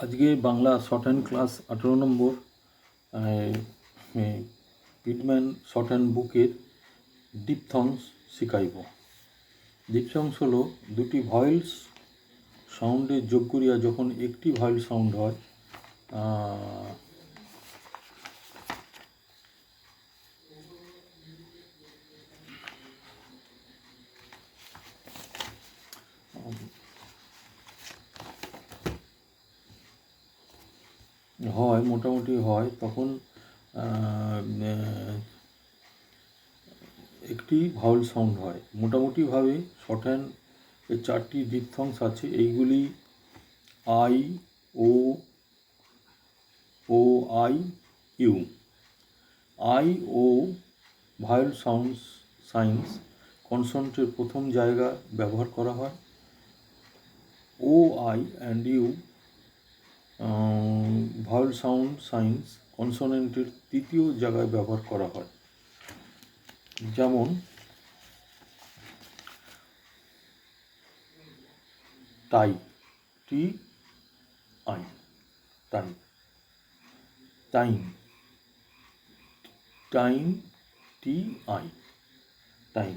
আজকে Bangla short hand class 18 নম্বর Pitman short hand বুকের ডিপথংস শিখাইব। ডিপথংস হলো দুটি ভয়েলস সাউন্ডের যোগ করিয়া যখন একটি ভয়েল সাউন্ড হয় মোটামুটি হয় তখন একটি ভাওয়েল সাউন্ড হয়। মোটামুটিভাবে শর্ট হ্যান্ড এর 4টি ডিপথংস আছে। এইগুলি I, O I, U. I O vowel signs কনসোনেন্টের প্রথম জায়গা ব্যবহার করা হয়। O I and U vowel signs কনসোনেন্টের তৃতীয় জায়গায় ব্যবহার করা হয়। যেমন tie, T I, tie. Time, time, T I, time.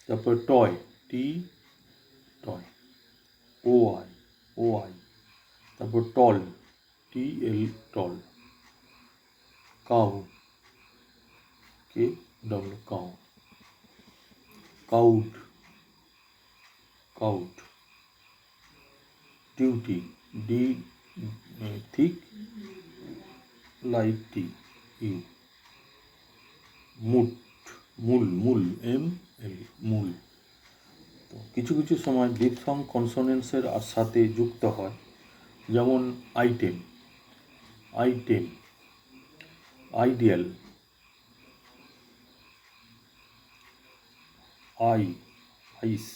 তারপর toy, T toy, O I. তারপর tall, T L, tall. Cow, K W, cow. কাউট, কাউট। Duty, D thick, like T, U. Mule, M L, mule. তো কিছু কিছু সময় diphthong কনসোনেন্টসের সাথে যুক্ত হয়। যেমন আইটেম, আইডিয়াল, আইস,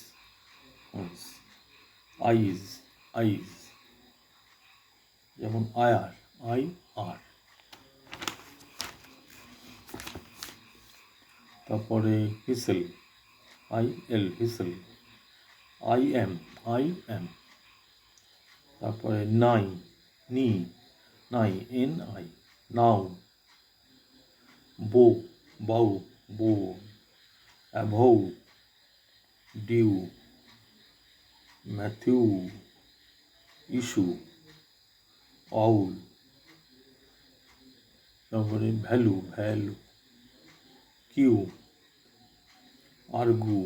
আইজ। যেমন আয়ার, আর। তারপরে হিসেল, হিসেল। I am. তারপরে নাই, এন আই, now. Bow, avow, dew, Matthew, issue, owl. তারপরে value, queue, argue,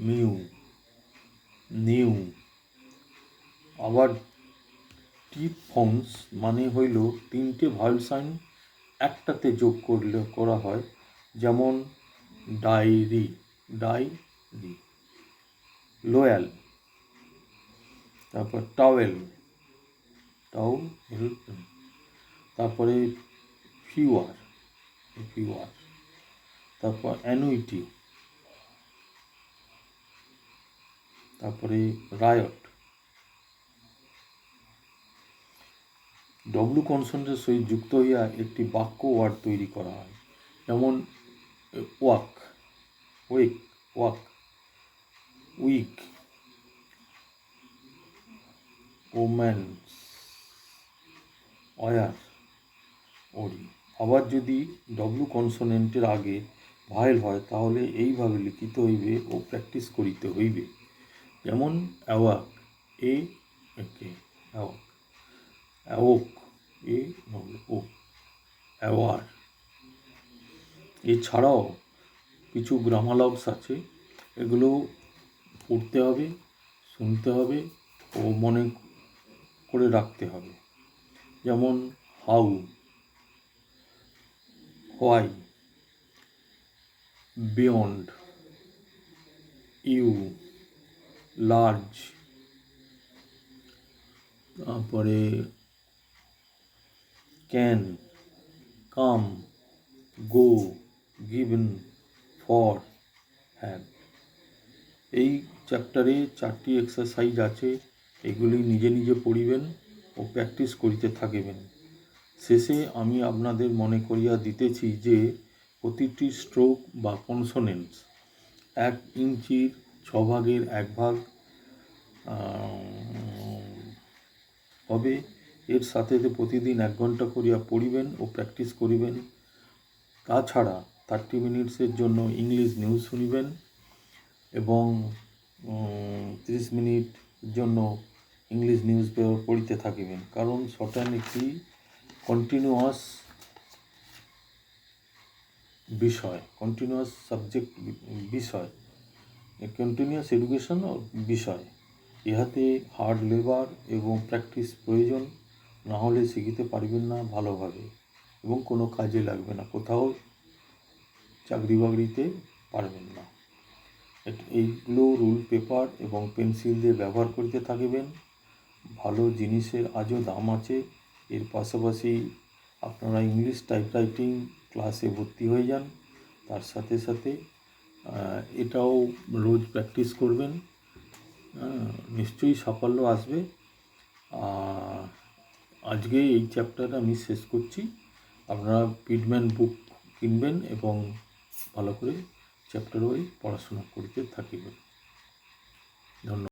mew, new. আবার ডিপথংস মানে হইল 3টে ভাওয়েল সাউন্ড একটাতে যোগ করা হয়। যেমন ডায়েরি, লোয়াল। তারপর টাওয়েল, তারপরে ফিওয়ার। তারপর অ্যানুইটি। তারপরে রায়ট। ডব্লু কনসোনেন্টের সহিত যুক্ত হইয়া একটি বাক্য ওয়ার্ড তৈরি করা হয়। যেমন ওয়াক, উইক, ওম্যান্স, অয়ার, ওরি। আবার যদি ডব্লু কনসোনেন্টের আগে ভায়েল হয় তাহলে এইভাবে লিখিত হইবে ও প্র্যাকটিস করিতে হইবে। যেমন অ্যাওয়াক, অ্যাওক, অ্যাওয়ার। এছাড়াও কিছু গ্রামালগস আছে, এগুলো পড়তে হবে, শুনতে হবে ও মনে করে রাখতে হবে। যেমন how, why, beyond, you, large. তারপরে can, come, go, given, for, have. এই চ্যাপ্টারে 4টি এক্সারসাইজ আছে, এগুলি নিজে নিজে পড়িবেন ও প্র্যাকটিস করিতে থাকিবেন। শেষে আমি আপনাদের মনে করিয়া দিতেছি যে প্রতিটি স্ট্রোক বা কনসোনেন্টস 1 ইঞ্চির 6 ভাগের 1 ভাগ হবে। এর সাথে প্রতিদিন 1 ঘন্টা করিয়া পড়িবেন ও প্র্যাকটিস করিবেন। তাছাড়া 30 মিনিটসের জন্য ইংলিশ নিউজ শুনিবেন এবং 30 মিনিট জন্য ইংলিশ নিউজ পেপার পড়িতে থাকিবেন। কারণ শর্টহ্যান্ড একটি কন্টিনিউয়াস সাবজেক্ট বিষয়, কন্টিনিউয়াস এডুকেশন বিষয়। ইহাতে হার্ড লেবার এবং প্র্যাকটিস প্রয়োজন, না হলে শিখিতে পারবেন না ভালোভাবে এবং কোনো কাজে লাগবে না, কোথাও চাকরি বাকরিতে পারবেন না। এইগুলো রুল পেপার এবং পেন্সিল দিয়ে ব্যবহার করতে থাকিবেন। ভালো জিনিসের আজও দাম আছে। এর পাশাপাশি আপনারা ইংলিশ টাইপরাইটিং ক্লাসে ভর্তি হয়ে যান। তার সাথে সাথে এটাও রোজ প্র্যাকটিস করবেন, নিশ্চয়ই সাফল্য আসবে। আজকে এই চ্যাপ্টারটা আমি শেষ করছি। আপনারা পিডম্যান বুক কিনবেন এবং ভালো করে চ্যাপ্টার ওয়াইজ পড়াশোনা করতে থাকিবেন। ধন্যবাদ।